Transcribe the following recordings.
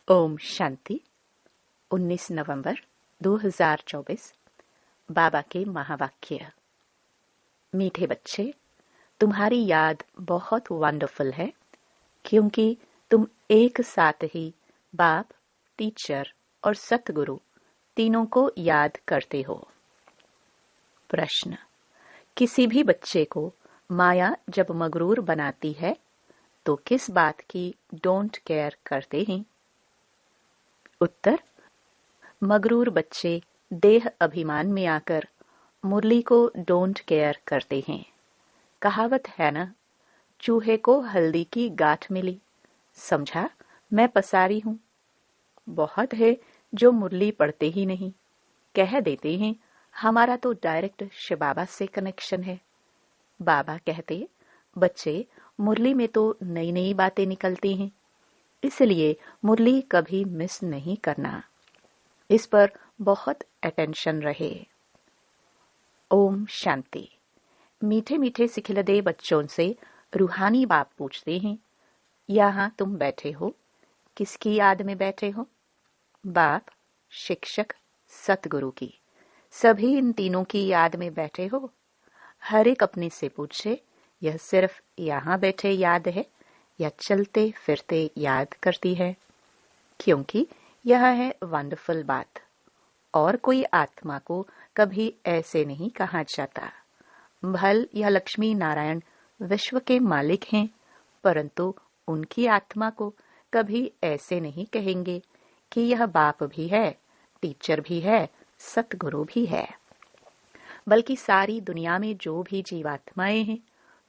ओम शांति। 19 नवंबर 2024। बाबा के महावाक्य। मीठे बच्चे, तुम्हारी याद बहुत वंडरफुल है क्योंकि तुम एक साथ ही बाप, टीचर और सतगुरु तीनों को याद करते हो। प्रश्न: किसी भी बच्चे को माया जब मगरूर बनाती है तो किस बात की डोंट केयर करते हैं? उत्तर: मगरूर बच्चे देह अभिमान में आकर मुरली को डोंट केयर करते हैं। कहावत है ना, चूहे को हल्दी की गांठ मिली, समझा मैं पसारी हूं। बहुत है जो मुरली पढ़ते ही नहीं, कह देते हैं हमारा तो डायरेक्ट शिव बाबा से कनेक्शन है। बाबा कहते, बच्चे मुरली में तो नई नई बातें निकलती हैं, इसलिए मुरली कभी मिस नहीं करना। इस पर बहुत अटेंशन रहे। ओम शांति। मीठे मीठे सिखिलदे बच्चों से रूहानी बाप पूछते हैं, यहाँ तुम बैठे हो, किसकी याद में बैठे हो? बाप, शिक्षक, सतगुरु की। सभी इन तीनों की याद में बैठे हो? हर एक अपने से पूछे, यह सिर्फ यहाँ बैठे याद है या चलते फिरते याद करती है? क्योंकि यह है वंडरफुल बात। और कोई आत्मा को कभी ऐसे नहीं कहा जाता। भल यह लक्ष्मी नारायण विश्व के मालिक हैं, परंतु उनकी आत्मा को कभी ऐसे नहीं कहेंगे कि यह बाप भी है, टीचर भी है, सतगुरु भी है। बल्कि सारी दुनिया में जो भी जीवात्माएं हैं,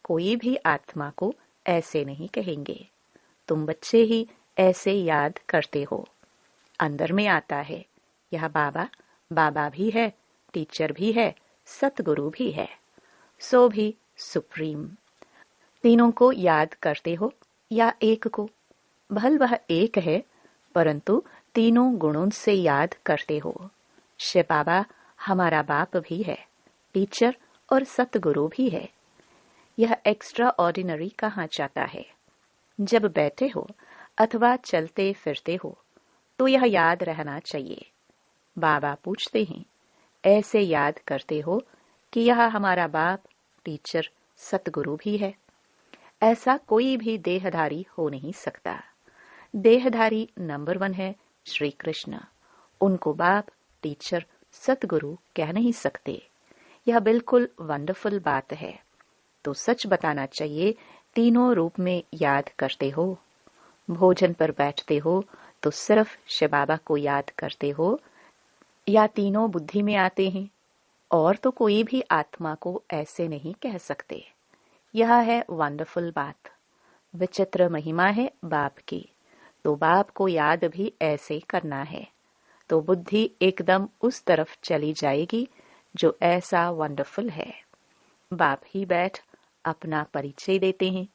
कोई भी आत्मा को ऐसे नहीं कहेंगे। तुम बच्चे ही ऐसे याद करते हो। अंदर में आता है, यह बाबा, बाबा भी है, टीचर भी है, सतगुरु भी है, सो भी सुप्रीम। तीनों को याद करते हो या एक को? भल वह एक है, परंतु तीनों गुणों से याद करते हो। शिव बाबा हमारा बाप भी है, टीचर और सतगुरु भी है। यह एक्स्ट्रा ऑर्डिनरी कहा जाता है। जब बैठे हो अथवा चलते फिरते हो तो यह याद रहना चाहिए। बाबा पूछते हैं, ऐसे याद करते हो कि यह हमारा बाप, टीचर, सतगुरु भी है? ऐसा कोई भी देहधारी हो नहीं सकता। देहधारी नंबर 1 है श्री कृष्ण। उनको बाप, टीचर, सतगुरु कह नहीं सकते। यह बिल्कुल वंडरफुल बात है। तो सच बताना चाहिए, तीनों रूप में याद करते हो। भोजन पर बैठते हो तो सिर्फ शिव बाबा को याद करते हो या तीनों बुद्धि में आते हैं? और तो कोई भी आत्मा को ऐसे नहीं कह सकते। यह है वंडरफुल बात। विचित्र महिमा है बाप की। तो बाप को याद भी ऐसे करना है, तो बुद्धि एकदम उस तरफ चली जाएगी जो ऐसा वंडरफुल है। बाप ही बैठ अपना परिचय देते हैं,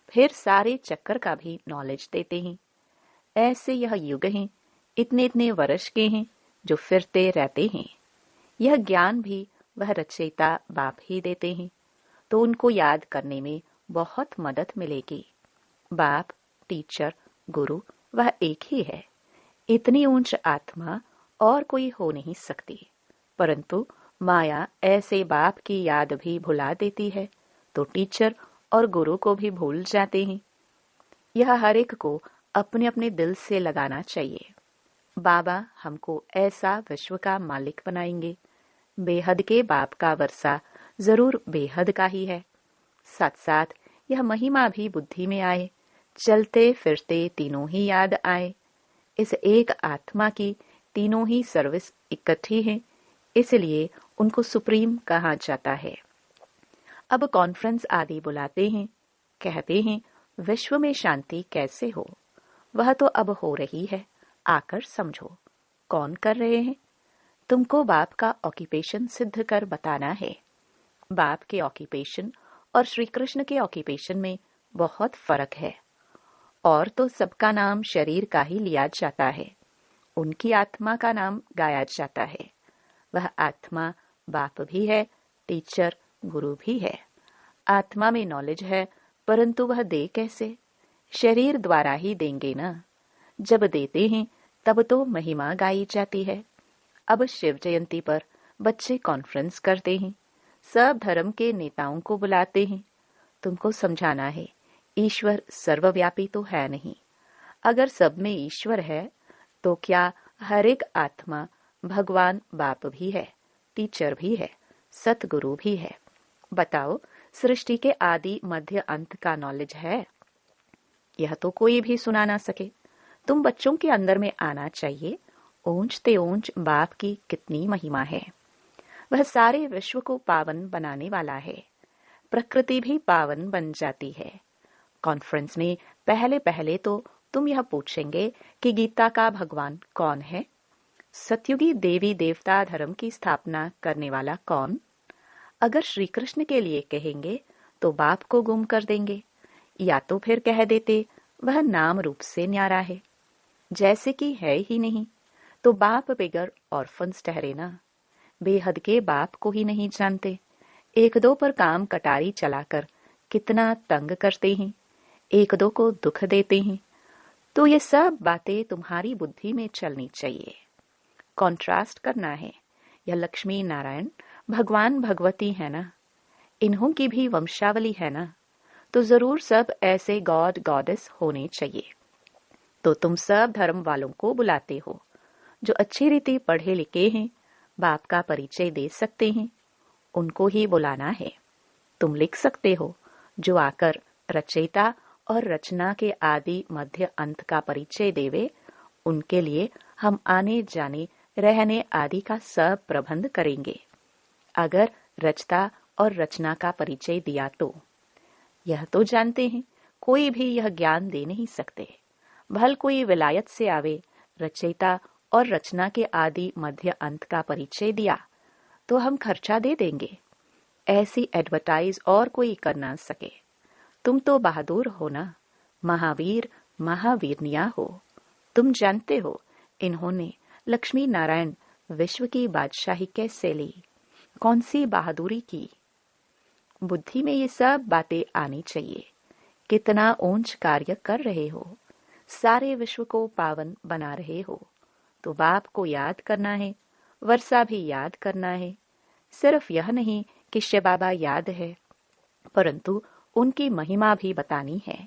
फिर सारे चक्कर का भी नॉलेज देते हैं। ऐसे यह युग हैं, इतने इतने वर्ष के हैं जो फिरते रहते हैं। यह ज्ञान भी वह रचयिता बाप ही देते हैं, तो उनको याद करने में बहुत मदद मिलेगी। बाप, टीचर, गुरु वह एक ही है। इतनी ऊंच आत्मा और कोई हो नहीं सकती। परंतु माया ऐसे बाप की याद भी भुला देती है, तो टीचर और गुरु को भी भूल जाते हैं। यह हर एक को अपने अपने दिल से लगाना चाहिए। बाबा हमको ऐसा विश्व का मालिक बनाएंगे। बेहद के बाप का वर्षा जरूर बेहद का ही है। साथ साथ यह महिमा भी बुद्धि में आए, चलते फिरते तीनों ही याद आए। इस एक आत्मा की तीनों ही सर्विस इकट्ठी है, इसलिए उनको सुप्रीम कहा जाता है। अब कॉन्फ्रेंस आदि बुलाते हैं, कहते हैं विश्व में शांति कैसे हो? वह तो अब हो रही है, आकर समझो। कौन कर रहे हैं? तुमको बाप का ऑक्यूपेशन सिद्ध कर बताना है। बाप के ऑक्यूपेशन और श्री कृष्ण के ऑक्यूपेशन में बहुत फर्क है। और तो सबका नाम शरीर का ही लिया जाता है, उनकी आत्मा का नाम गाया जाता है। वह आत्मा बाप भी है, टीचर, गुरु भी है। आत्मा में नॉलेज है, परंतु वह दे कैसे? शरीर द्वारा ही देंगे ना। जब देते हैं तब तो महिमा गाई जाती है। अब शिव जयंती पर बच्चे कॉन्फ्रेंस करते हैं, सब धर्म के नेताओं को बुलाते हैं। तुमको समझाना है, ईश्वर सर्वव्यापी तो है नहीं। अगर सब में ईश्वर है तो क्या हर एक आत्मा भगवान बाप भी है, टीचर भी है, सतगुरु भी है? बताओ, सृष्टि के आदि मध्य अंत का नॉलेज है? यह तो कोई भी सुना ना सके। तुम बच्चों के अंदर में आना चाहिए, ऊंचते ऊंच बाप की कितनी महिमा है। वह सारे विश्व को पावन बनाने वाला है। प्रकृति भी पावन बन जाती है। कॉन्फ्रेंस में पहले पहले तो तुम यह पूछेंगे कि गीता का भगवान कौन है? सतयुगी देवी देवता धर्म की स्थापना करने वाला कौन? अगर श्री कृष्ण के लिए कहेंगे तो बाप को गुम कर देंगे, या तो फिर कह देते वह नाम रूप से न्यारा है, जैसे कि है ही नहीं, तो बाप बिगर ऑर्फन्स ठहरे ना। बेहद के बाप को ही नहीं जानते। एक दो पर काम कटारी चलाकर कितना तंग करते हैं, एक दो को दुख देते हैं। तो ये सब बातें तुम्हारी बुद्धि में चलनी चाहिए। कॉन्ट्रास्ट करना है। यह लक्ष्मी नारायण भगवान भगवती है ना, इन्हों की भी वंशावली है ना, तो जरूर सब ऐसे गॉड गॉडेस होने चाहिए। तो तुम सब धर्म वालों को बुलाते हो, जो अच्छी रीति पढ़े लिखे हैं, बाप का परिचय दे सकते हैं, उनको ही बुलाना है। तुम लिख सकते हो, जो आकर रचयिता और रचना के आदि मध्य अंत का परिचय देवे, उनके लिए हम आने जाने रहने आदि का सब प्रबंध करेंगे। अगर रचता और रचना का परिचय दिया तो यह तो जानते हैं, कोई भी यह ज्ञान दे नहीं सकते। भल कोई विलायत से आवे, रचयिता और रचना के आदि मध्य अंत का परिचय दिया तो हम खर्चा दे देंगे। ऐसी एडवर्टाइज और कोई कर ना सके। तुम तो बहादुर हो ना, महावीर महावीरनिया हो। तुम जानते हो इन्होंने लक्ष्मी नारायण विश्व की बादशाही कैसे ली, कौन सी बहादुरी की। बुद्धि में ये सब बातें आनी चाहिए। कितना ऊंच कार्य कर रहे हो, सारे विश्व को पावन बना रहे हो, तो बाप को याद करना है, वर्षा भी याद करना है। सिर्फ यह नहीं कि शिव बाबा याद है, परंतु उनकी महिमा भी बतानी है।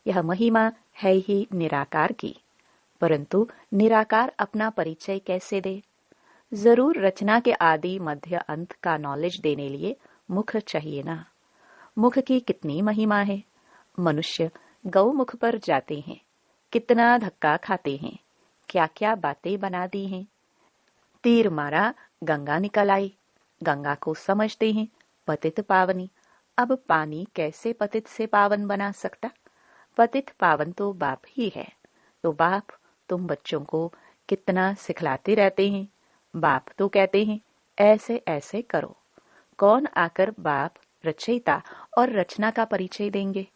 यह महिमा है ही निराकार की, परंतु निराकार अपना परिचय कैसे दे? जरूर रचना के आदि मध्य अंत का नॉलेज देने लिए मुख चाहिए ना। मुख की कितनी महिमा है। मनुष्य गौ मुख पर जाते हैं, कितना धक्का खाते हैं, क्या क्या बातें बना दी हैं। तीर मारा, गंगा निकल आई। गंगा को समझते हैं पतित पावनी। अब पानी कैसे पतित से पावन बना सकता? पतित पावन तो बाप ही है। तो बाप तुम बच्चों को कितना सिखलाते रहते हैं। बाप तो कहते हैं ऐसे ऐसे करो। कौन आकर बाप रचयिता और रचना का परिचय देंगे?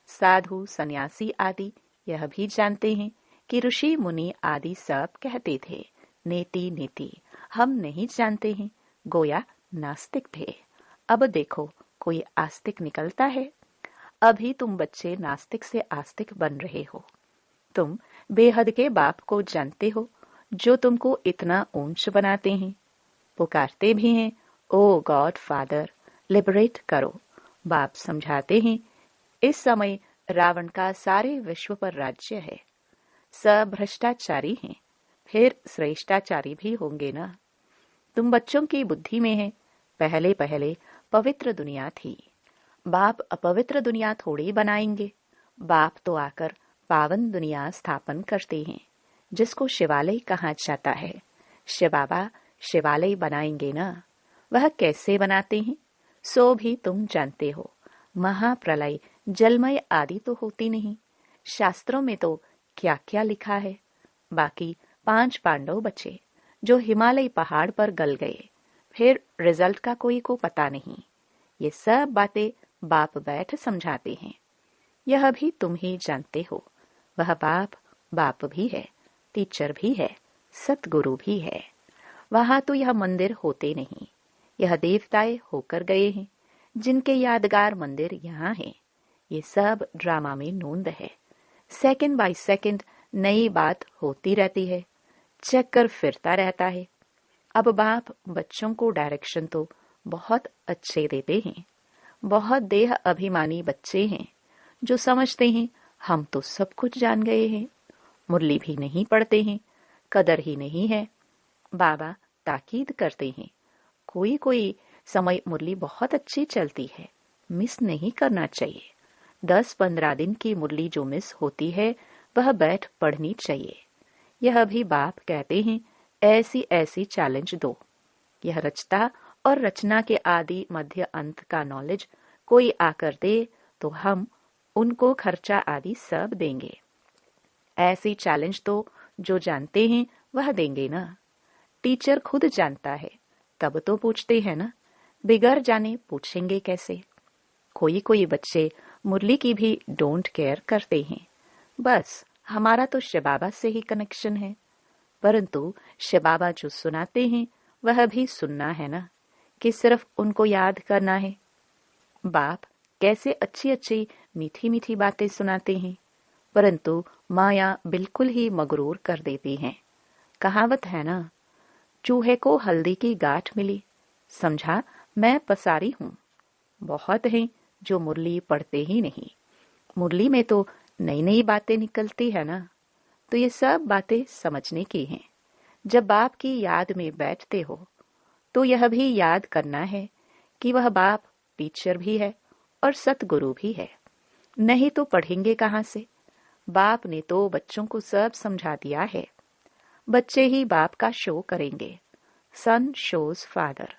साधु सन्यासी आदि यह भी जानते हैं कि ऋषि मुनि आदि सब कहते थे नेति नेति। हम नहीं जानते हैं, गोया नास्तिक थे। अब देखो कोई आस्तिक निकलता है। अभी तुम बच्चे नास्तिक से आस्तिक बन रहे हो। तुम बेहद के बाप को जानते हो, जो तुमको इतना ऊंच बनाते हैं। पुकारते भी हैं, ओ गॉड फादर लिबरेट करो। बाप समझाते हैं इस समय रावण का सारे विश्व पर राज्य है। सब भ्रष्टाचारी हैं, फिर श्रेष्ठाचारी भी होंगे ना। तुम बच्चों की बुद्धि में है, पहले पहले पवित्र दुनिया थी। बाप अपवित्र दुनिया थोड़ी बनाएंगे। बाप तो आकर पावन दुनिया स्थापन करते हैं, जिसको शिवालय कहा जाता है। शिव बाबा शिवालय बनाएंगे ना। वह कैसे बनाते हैं सो भी तुम जानते हो। महाप्रलय जलमय आदि तो होती नहीं। शास्त्रों में तो क्या क्या लिखा है। बाकी 5 पांडव बचे, जो हिमालय पहाड़ पर गल गए। फिर रिजल्ट का कोई को पता नहीं। ये सब बातें बाप बैठ समझाते हैं। यह भी तुम ही जानते हो। वह बाप बाप भी है, टीचर भी है, सतगुरु भी है। वहां तो यह मंदिर होते नहीं, यह देवताएं होकर गए हैं, जिनके यादगार मंदिर यहाँ हैं। ये सब ड्रामा में नोंद है। सेकंड बाय सेकंड नई बात होती रहती है। चक्कर फिरता रहता है। अब बाप बच्चों को डायरेक्शन तो बहुत अच्छे देते हैं। बहुत देह अभिमानी बच्चे हैं जो समझते हैं हम तो सब कुछ जान गए हैं, मुरली भी नहीं पढ़ते हैं, कदर ही नहीं है। बाबा ताकीद करते हैं, कोई कोई समय मुरली बहुत अच्छी चलती है, मिस नहीं करना चाहिए। 10-15 दिन की मुरली जो मिस होती है वह बैठ पढ़नी चाहिए। यह भी बाप कहते हैं, ऐसी ऐसी चैलेंज दो। यह रचता और रचना के आदि मध्य अंत का नॉलेज कोई आकर दे तो हम उनको खर्चा आदि सब देंगे। ऐसी चैलेंज तो जो जानते हैं वह देंगे ना। टीचर खुद जानता है तब तो पूछते हैं ना, बिगड़ जाने पूछेंगे कैसे। कोई कोई बच्चे मुरली की भी डोंट केयर करते हैं, बस हमारा तो शिव बाबा से ही कनेक्शन है। परंतु शिव बाबा जो सुनाते हैं वह भी सुनना है ना, कि सिर्फ उनको याद करना है। बाप कैसे अच्छी अच्छी मीठी मीठी बातें सुनाते हैं, परंतु माया बिल्कुल ही मगरूर कर देती है। कहावत है ना, चूहे को हल्दी की गांठ मिली, समझा मैं पसारी हूं। बहुत हैं जो मुरली पढ़ते ही नहीं। मुरली में तो नई नई बातें निकलती है ना, तो ये सब बातें समझने की हैं। जब बाप की याद में बैठते हो तो यह भी याद करना है कि वह बाप टीचर भी है और सतगुरु भी है, नहीं तो पढ़ेंगे कहाँ से। बाप ने तो बच्चों को सब समझा दिया है, बच्चे ही बाप का शो करेंगे। सन शोज फादर,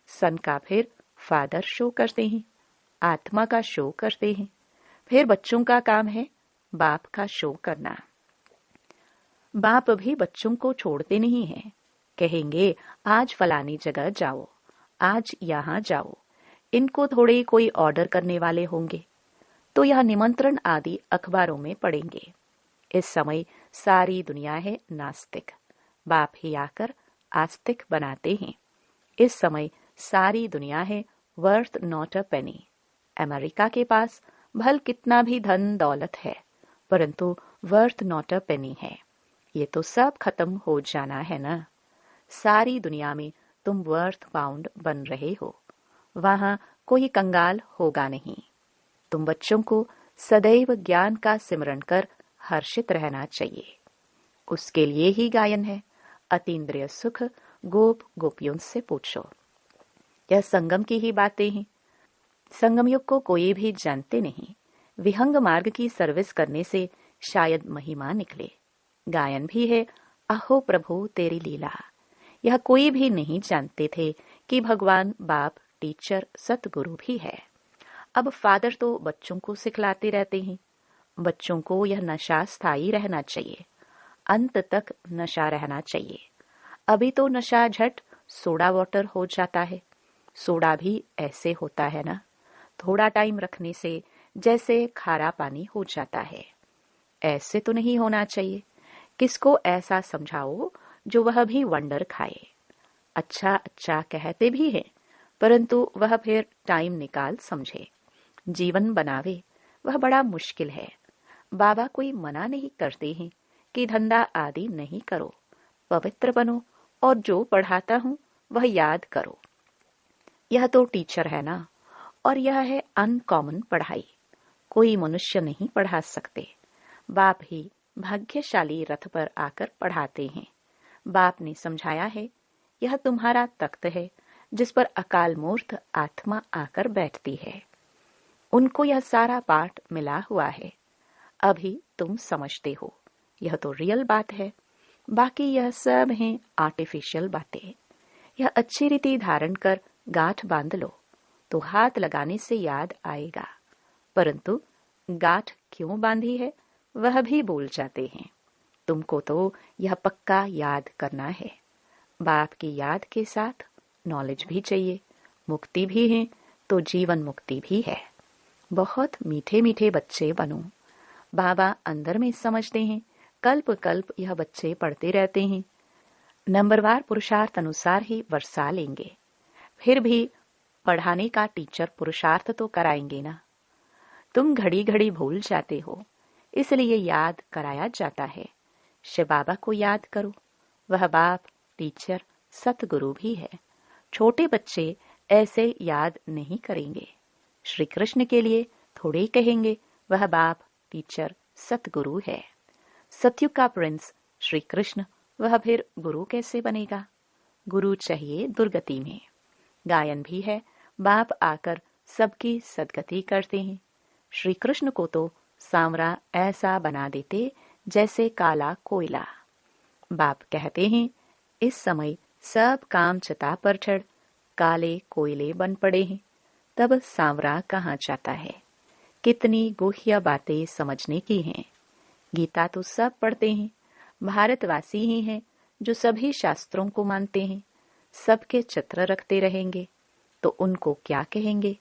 सन का फिर फादर शो करते हैं, आत्मा का शो करते हैं। फिर बच्चों का काम है बाप का शो करना। बाप भी बच्चों को छोड़ते नहीं हैं, कहेंगे आज फलानी जगह जाओ, आज यहाँ जाओ। इनको थोड़े कोई ऑर्डर करने वाले होंगे तो यह निमंत्रण आदि अखबारों में पढ़ेंगे। इस समय सारी दुनिया है नास्तिक, बाप ही आकर आस्तिक बनाते हैं। इस समय सारी दुनिया है worth not a Penney. America के पास भल कितना भी धन दौलत है, परंतु वर्थ नॉट अ पेनी है। ये तो सब खत्म हो जाना है ना। सारी दुनिया में तुम वर्थ बाउंड बन रहे हो, वहां कोई कंगाल होगा नहीं। तुम बच्चों को सदैव ज्ञान का सिमरण कर हर्षित रहना चाहिए। उसके लिए ही गायन है, अतीन्द्रिय सुख गोप गोपियों से पूछो। यह संगम की ही बातें हैं। संगम युग को कोई भी जानते नहीं। विहंग मार्ग की सर्विस करने से शायद महिमा निकले। गायन भी है, अहो प्रभु तेरी लीला। यह कोई भी नहीं जानते थे कि भगवान बाप टीचर सतगुरु भी है। अब फादर तो बच्चों को सिखलाते रहते हैं। बच्चों को यह नशा स्थायी रहना चाहिए, अंत तक नशा रहना चाहिए। अभी तो नशा झट सोडा वाटर हो जाता है। सोडा भी ऐसे होता है ना, थोड़ा टाइम रखने से जैसे खारा पानी हो जाता है। ऐसे तो नहीं होना चाहिए। किसको ऐसा समझाओ जो वह भी वंडर खाए। अच्छा अच्छा कहते भी हैं, परंतु वह फिर टाइम निकाल समझे, जीवन बनावे, वह बड़ा मुश्किल है। बाबा कोई मना नहीं करते हैं कि धंधा आदि नहीं करो, पवित्र बनो और जो पढ़ाता हूं वह याद करो। यह तो टीचर है ना, और यह है अनकॉमन पढ़ाई। कोई मनुष्य नहीं पढ़ा सकते, बाप ही भाग्यशाली रथ पर आकर पढ़ाते हैं। बाप ने समझाया है, यह तुम्हारा तख्त है जिस पर अकाल मूर्त आत्मा आकर बैठती है। उनको यह सारा पाठ मिला हुआ है, अभी तुम समझते हो। यह तो रियल बात है, बाकी यह सब हैं आर्टिफिशियल बातें। यह अच्छी रीति धारण कर गांठ बांध लो तो हाथ लगाने से याद आएगा, परंतु गांठ क्यों बांधी है वह भी भूल जाते हैं। तुमको तो यह पक्का याद करना है। बाप की याद के साथ नॉलेज भी चाहिए, मुक्ति भी है तो जीवन मुक्ति भी है। बहुत मीठे मीठे बच्चे बनो। बाबा अंदर में समझते हैं, कल्प कल्प यह बच्चे पढ़ते रहते हैं। नंबरवार पुरुषार्थ अनुसार ही वर्षा लेंगे, फिर भी पढ़ाने का टीचर पुरुषार्थ तो कराएंगे ना। तुम घड़ी घड़ी भूल जाते हो, इसलिए याद कराया जाता है। शिव बाबा को याद करो, वह बाप, टीचर, सतगुरु भी है। छोटे बच्चे ऐसे याद नहीं करेंगे। श्री कृष्ण के लिए थोड़े ही कहेंगे वह बाप, टीचर, सतगुरु है। सतयुग का प्रिंस श्री कृष्ण, वह फिर गुरु कैसे बनेगा? गुरु चाहिए दुर्गति में। गायन भी है, बाप आकर सबकी सदगति करते हैं। श्री कृष्ण को तो सांवरा ऐसा बना देते जैसे काला कोयला। बाप कहते हैं, इस समय सब काम चिता पर चढ़ काले कोयले बन पड़े हैं, तब सांवरा कहाँ जाता है? कितनी गुह्य बातें समझने की हैं। गीता तो सब पढ़ते हैं, भारतवासी ही हैं जो सभी शास्त्रों को मानते हैं। सबके चित्र रखते रहेंगे तो उनको क्या कहेंगे?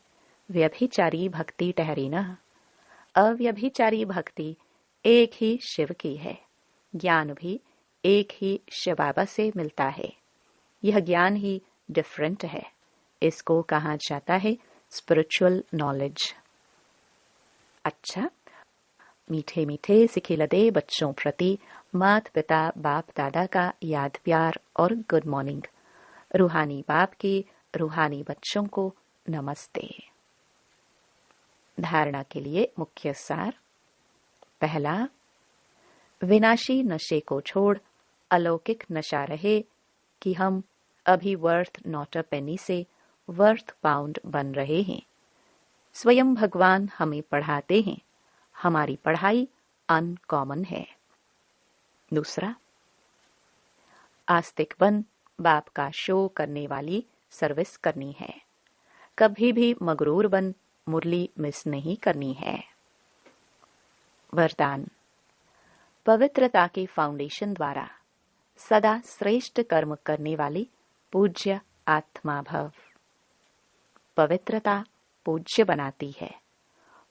व्यभिचारी भक्ति ठहरी ना। अव्यभिचारी भक्ति एक ही शिव की है। ज्ञान भी एक ही शिव बाबा से मिलता है। यह ज्ञान ही डिफरेंट है। इसको कहा जाता है स्पिरिचुअल नॉलेज। अच्छा, मीठे मीठे सिखिलदे बच्चों प्रति माता पिता बाप दादा का याद प्यार और गुड मॉर्निंग। रूहानी बाप के रूहानी बच्चों को नमस्ते। धारणा के लिए मुख्य सार। पहला, विनाशी नशे को छोड़ अलौकिक नशा रहे कि हम अभी वर्थ नॉट अ पेनी से वर्थ पाउंड बन रहे हैं। स्वयं भगवान हमें पढ़ाते हैं, हमारी पढ़ाई अनकॉमन है। दूसरा, आस्तिक बन बाप का शो करने वाली सर्विस करनी है। कभी भी मगरूर बन मुरली मिस नहीं करनी है। वरदान, पवित्रता के फाउंडेशन द्वारा सदा श्रेष्ठ कर्म करने वाली पूज्य आत्मा भव। पवित्रता पूज्य बनाती है।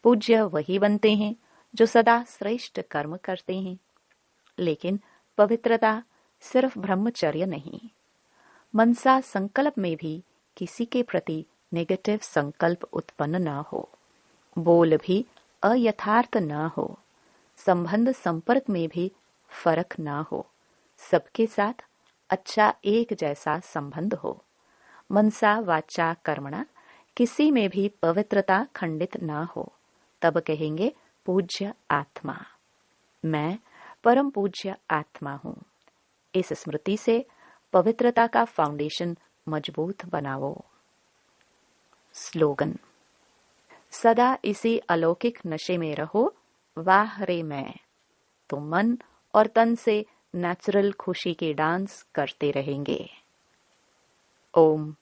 पूज्य वही बनते हैं जो सदा श्रेष्ठ कर्म करते हैं। लेकिन पवित्रता सिर्फ ब्रह्मचर्य नहीं, मनसा संकल्प में भी किसी के प्रति नेगेटिव संकल्प उत्पन्न न हो, बोल भी अयथार्थ न हो, संबंध संपर्क में भी फर्क न हो, सबके साथ अच्छा एक जैसा संबंध हो, मनसा वाचा कर्मणा किसी में भी पवित्रता खंडित न हो, तब कहेंगे पूज्य आत्मा। मैं परम पूज्य आत्मा हूँ। इस स्मृति से पवित्रता का फाउंडेशन मजबूत बनाओ। स्लोगन, सदा इसी अलौकिक नशे में रहो, वाह रे मैं, तो मन और तन से नेचुरल खुशी के डांस करते रहेंगे। ओम